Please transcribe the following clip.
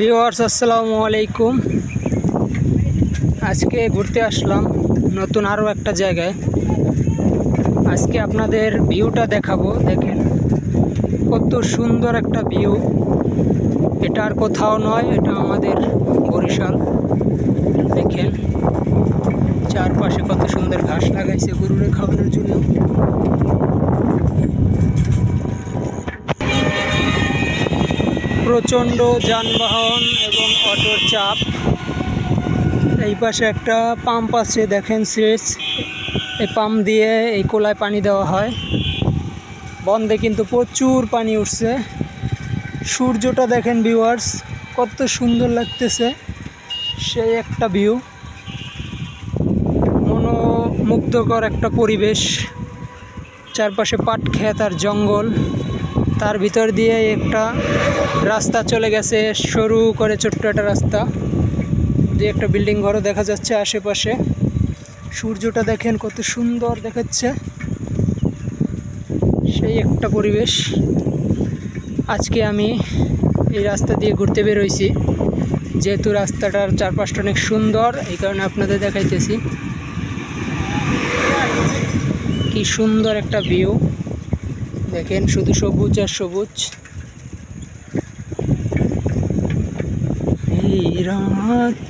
Viewers আসসালামু আলাইকুম। আজকে ঘুরতে আসলাম নতুন আরও একটা জায়গায়। আজকে আপনাদের ভিউটা দেখাবো। দেখেন কত সুন্দর একটা ভিউ। এটা আর কোথাও নয়, এটা আমাদের বরিশাল। দেখেন চারপাশে কত সুন্দর ঘাস লাগাইছে গরুরে খাওয়ানোর জন্য। প্রচণ্ড যানবাহন এবং অটোর চাপ। এই পাশে একটা পাম্প আছে, দেখেন সেচ। এই পাম্প দিয়ে এই কোলায় পানি দেওয়া হয়। বন্ধে কিন্তু প্রচুর পানি উঠছে। সূর্যটা দেখেন ভিউয়ার্স, কত সুন্দর লাগতেছে। সেই একটা ভিউ, মনোমুগ্ধকর একটা পরিবেশ। চারপাশে পাট ক্ষেত আর জঙ্গল, তার ভিতর দিয়ে একটা রাস্তা চলে গেছে, সরু করে ছোট্ট একটা রাস্তা। যে একটা বিল্ডিং ঘরও দেখা যাচ্ছে আশেপাশে। সূর্যটা দেখেন কত সুন্দর দেখাচ্ছে। সেই একটা পরিবেশ। আজকে আমি এই রাস্তা দিয়ে ঘুরতে বেরোইছি, যেহেতু রাস্তাটার চারপাশটা অনেক সুন্দর, এই কারণে আপনাদের দেখাইতেছি। কি সুন্দর একটা ভিউ দেখেন, শুধু সবুজ আর সবুজ। এই রাত